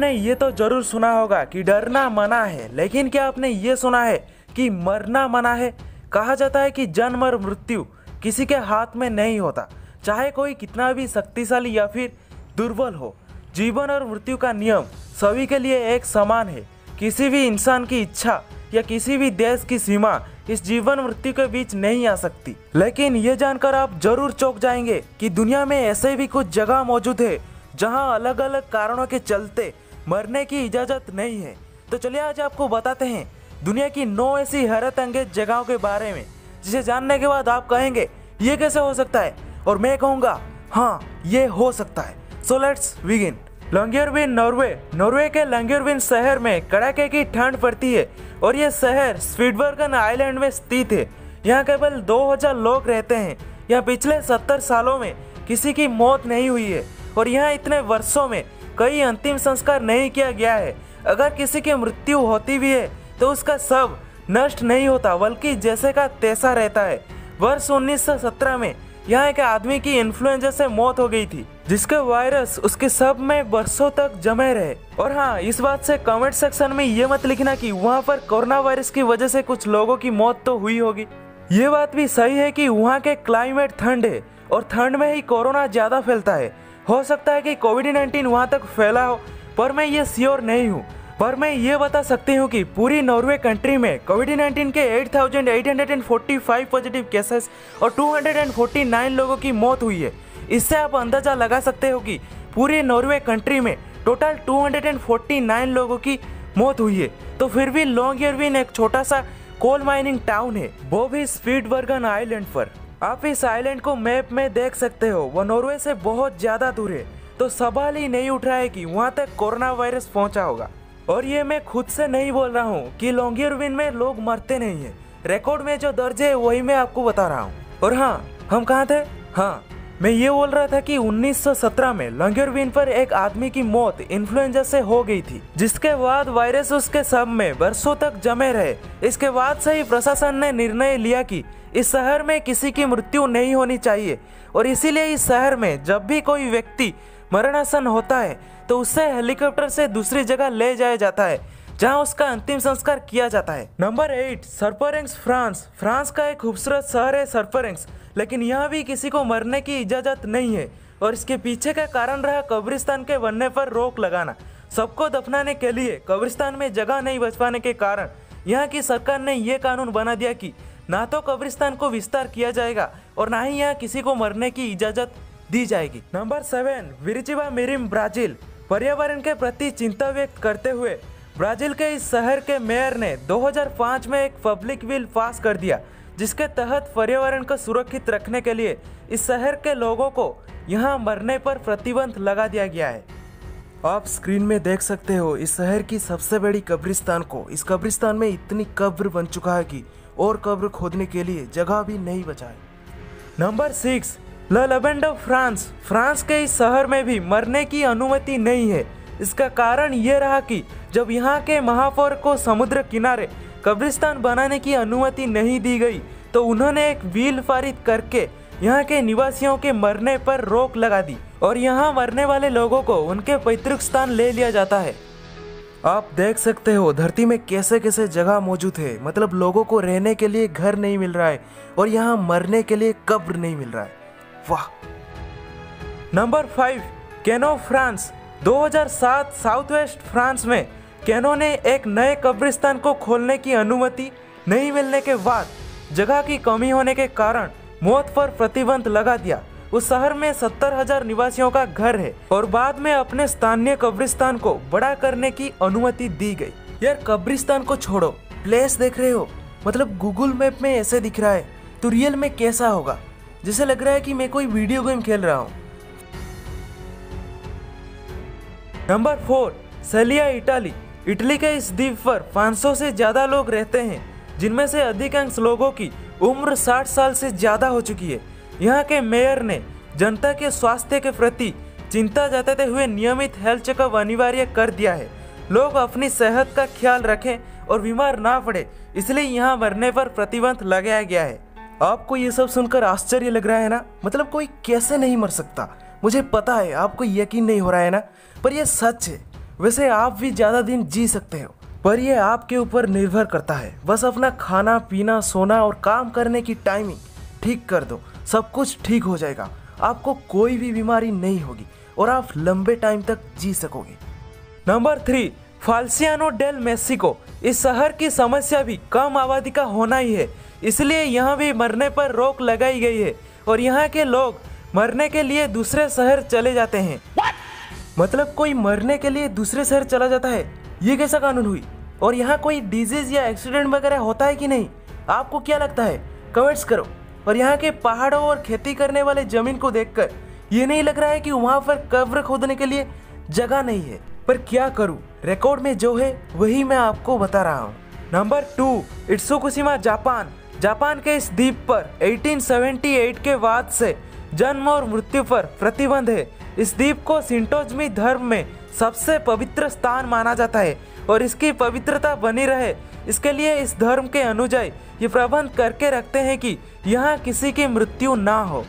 आपने ये तो जरूर सुना होगा कि डरना मना है, लेकिन क्या आपने ये सुना है कि मरना मना है? कहा जाता है कि जन्म और मृत्यु किसी के हाथ में नहीं होता, चाहे कोई कितना भी शक्तिशाली या फिर दुर्बल हो। जीवन और मृत्यु का नियम सभी के लिए एक समान है। किसी भी इंसान की इच्छा या किसी भी देश की सीमा इस जीवन मृत्यु के बीच नहीं आ सकती। लेकिन ये जानकर आप जरूर चौंक जाएंगे कि दुनिया में ऐसे भी कुछ जगह मौजूद है जहां अलग अलग कारणों के चलते मरने की इजाजत नहीं है। तो चलिए आज आपको बताते हैं दुनिया की 9 ऐसी हैरत अंगेज जगहों के बारे में, जिसे जानने के बाद आप कहेंगे ये कैसे हो सकता है, और मैं कहूँगा हाँ ये हो सकता है। So let's begin. Longyearbyen, Norway के लॉन्गेरविन शहर में कड़ाके की ठंड पड़ती है और ये शहर स्पीटबर्गन आइलैंड में स्थित है। यहाँ केवल 2000 लोग रहते हैं। यहाँ पिछले 70 सालों में किसी की मौत नहीं हुई है और यहाँ इतने वर्षों में कई अंतिम संस्कार नहीं किया गया है। अगर किसी की मृत्यु होती भी है तो उसका शव नष्ट नहीं होता, बल्कि जैसे का तैसा रहता है। वर्ष 1917 में यहाँ एक आदमी की इन्फ्लुएंजा से मौत हो गई थी, जिसके वायरस उसके शव में वर्षों तक जमे रहे। और हाँ, इस बात से कमेंट सेक्शन में ये मत लिखना कि वहाँ पर कोरोना वायरस की वजह से कुछ लोगों की मौत तो हुई होगी। ये बात भी सही है कि वहाँ के क्लाइमेट ठंड है और ठंड में ही कोरोना ज्यादा फैलता है। हो सकता है कि कोविड-19 वहाँ तक फैला हो, पर मैं ये श्योर नहीं हूँ। पर मैं ये बता सकती हूँ कि पूरी नॉर्वे कंट्री में कोविड-19 के 8845 पॉजिटिव केसेस और 249 लोगों की मौत हुई है। इससे आप अंदाजा लगा सकते हो कि पूरी नॉर्वे कंट्री में टोटल 249 लोगों की मौत हुई है। तो फिर भी लॉन्गेरविन एक छोटा सा कोल माइनिंग टाउन है, वो भी स्पीटबर्गन आइलैंड पर। आप इस आइलैंड को मैप में देख सकते हो, वो नॉर्वे से बहुत ज्यादा दूर है। तो सवाल ही नहीं उठ रहा है कि वहाँ तक कोरोना वायरस पहुँचा होगा। और ये मैं खुद से नहीं बोल रहा हूँ कि लॉन्गेरविन में लोग मरते नहीं है। रिकॉर्ड में जो दर्ज है वही मैं आपको बता रहा हूँ। और हाँ, हम कहाँ थे? हाँ, मैं ये बोल रहा था कि 1917 में लॉन्गेरविन पर एक आदमी की मौत इन्फ्लुएंजा से हो गई थी, जिसके बाद वायरस उसके शव में वर्षों तक जमे रहे। इसके बाद से ही प्रशासन ने निर्णय लिया कि इस शहर में किसी की मृत्यु नहीं होनी चाहिए, और इसीलिए इस शहर में जब भी कोई व्यक्ति मरणासन होता है तो उसे हेलीकॉप्टर से दूसरी जगह ले जाया जाता है, जहां उसका अंतिम संस्कार किया जाता है। नंबर 8, सरपरेंग्स, फ्रांस का एक खूबसूरत शहर है सरपरेंग्स, लेकिन यहाँ भी किसी को मरने की इजाजत नहीं है। और इसके पीछे का कारण रहा कब्रिस्तान के बनने पर रोक लगाना। सबको दफनाने के लिए कब्रिस्तान में जगह नहीं बच पाने के कारण यहाँ की सरकार ने यह कानून बना दिया कि ना तो कब्रिस्तान को विस्तार किया जाएगा और ना ही यहाँ किसी को मरने की इजाजत दी जाएगी। नंबर 7, विरिचिबा मिरिम, ब्राजील। पर्यावरण के प्रति चिंता व्यक्त करते हुए ब्राजील के इस शहर के मेयर ने 2005 में एक पब्लिक विल पास कर दिया, जिसके तहत पर्यावरण को सुरक्षित रखने के लिए इस शहर के लोगों को यहाँ मरने पर प्रतिबंध लगा दिया गया है। आप स्क्रीन में देख सकते हो इस शहर की सबसे बड़ी कब्रिस्तान को। इस कब्रिस्तान में इतनी कब्र बन चुका है कि और कब्र खोदने के लिए जगह भी नहीं बचा है। नंबर 6, ला लबेंडो, फ्रांस के इस शहर में भी मरने की अनुमति नहीं है। इसका कारण ये रहा कि जब यहाँ के महापौर को समुद्र किनारे कब्रिस्तान बनाने की अनुमति नहीं दी गई, तो उन्होंने एक बिल पारित करके यहाँ के निवासियों के मरने पर रोक लगा दी और यहाँ मरने वाले लोगों को उनके पैतृक स्थान ले लिया जाता है। आप देख सकते हो धरती में कैसे कैसे जगह मौजूद है, मतलब लोगों को रहने के लिए घर नहीं मिल रहा है और यहाँ मरने के लिए कब्र नहीं मिल रहा है। वाह। Number 5, canoe, France. 2007 south west France में कैनो ने एक नए कब्रिस्तान को खोलने की अनुमति नहीं मिलने के बाद जगह की कमी होने के कारण मौत पर प्रतिबंध लगा दिया। उस शहर में 70,000 निवासियों का घर है और बाद में अपने स्थानीय कब्रिस्तान को बड़ा करने की अनुमति दी गई। यार कब्रिस्तान को छोड़ो, प्लेस देख रहे हो, मतलब गूगल मैप में ऐसे दिख रहा है तो रियल में कैसा होगा? जैसे लग रहा है कि मैं कोई वीडियो गेम खेल रहा हूँ। नंबर 4, सेलिया, इटली के इस द्वीप पर 500 से ज्यादा लोग रहते हैं, जिनमें से अधिकांश लोगों की उम्र 60 साल से ज्यादा हो चुकी है। यहाँ के मेयर ने जनता के स्वास्थ्य के प्रति चिंता जताते हुए नियमित हेल्थ चेकअप अनिवार्य कर दिया है। लोग अपनी सेहत का ख्याल रखें और बीमार ना पड़े, इसलिए यहाँ मरने पर प्रतिबंध लगाया गया है। आपको ये सब सुनकर आश्चर्य लग रहा है ना, मतलब कोई कैसे नहीं मर सकता। मुझे पता है आपको यकीन नहीं हो रहा है ना, पर यह सच है। वैसे आप भी ज़्यादा दिन जी सकते हो, पर यह आपके ऊपर निर्भर करता है। बस अपना खाना पीना, सोना और काम करने की टाइमिंग ठीक कर दो, सब कुछ ठीक हो जाएगा। आपको कोई भी बीमारी नहीं होगी और आप लंबे टाइम तक जी सकोगे। Number 3, Falciano del Massico. इस शहर की समस्या भी कम आबादी का होना ही है, इसलिए यहाँ भी मरने पर रोक लगाई गई है और यहाँ के लोग मरने के लिए दूसरे शहर चले जाते हैं। मतलब कोई मरने के लिए दूसरे शहर चला जाता है, ये कैसा कानून हुई? और यहाँ कोई डिजीज या एक्सीडेंट वगैरह होता है कि नहीं? आपको क्या लगता है? कमेंट्स करो। और यहाँ के पहाड़ों और खेती करने वाले जमीन को देखकर ये नहीं लग रहा है कि वहाँ पर कब्र खोदने के लिए जगह नहीं है, पर क्या करूँ, रिकॉर्ड में जो है वही मैं आपको बता रहा हूँ। Number 2, Itsukushima, Japan. जापान के इस द्वीप पर 1878 के बाद से जन्म और मृत्यु पर प्रतिबंध है। इस द्वीप को शिंटोइज्म धर्म में सबसे पवित्र स्थान माना जाता है और इसकी पवित्रता बनी रहे, इसके लिए इस धर्म के अनुयायी ये प्रबंध करके रखते हैं कि यहाँ किसी की मृत्यु ना हो।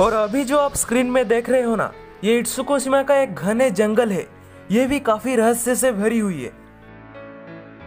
और अभी जो आप स्क्रीन में देख रहे हो ना, ये इत्सुकुशिमा का एक घने जंगल है, ये भी काफी रहस्य से भरी हुई है।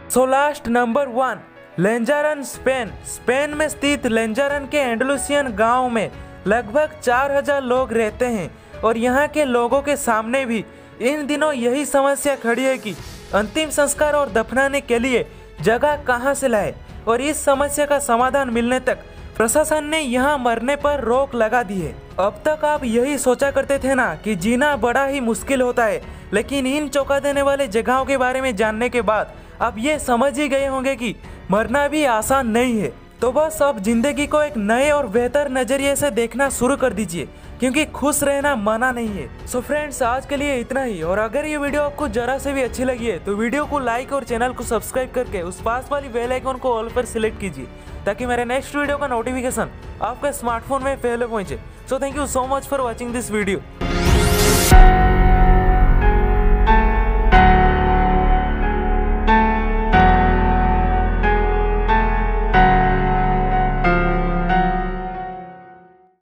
So last number 1, Lanjaron, Spain. Spain में स्थित लेंजारन के एंडलुसियन गांव में लगभग 4000 लोग रहते हैं और यहाँ के लोगों के सामने भी इन दिनों यही समस्या खड़ी है कि अंतिम संस्कार और दफनाने के लिए जगह कहाँ से लाए। और इस समस्या का समाधान मिलने तक प्रशासन ने यहाँ मरने पर रोक लगा दी है। अब तक आप यही सोचा करते थे ना कि जीना बड़ा ही मुश्किल होता है, लेकिन इन चौंका देने वाले जगहों के बारे में जानने के बाद आप ये समझ ही गए होंगे कि मरना भी आसान नहीं है। तो बस अब जिंदगी को एक नए और बेहतर नजरिए से देखना शुरू कर दीजिए, क्योंकि खुश रहना मना नहीं है। सो फ्रेंड्स, आज के लिए इतना ही। और अगर ये वीडियो आपको जरा से भी अच्छी लगी है तो वीडियो को लाइक और चैनल को सब्सक्राइब करके उस पास वाली बेल आइकन को ऑल पर सिलेक्ट कीजिए, ताकि मेरे नेक्स्ट वीडियो का नोटिफिकेशन आपके स्मार्टफोन में पहले पहुंचे। So thank you so much for watching this video.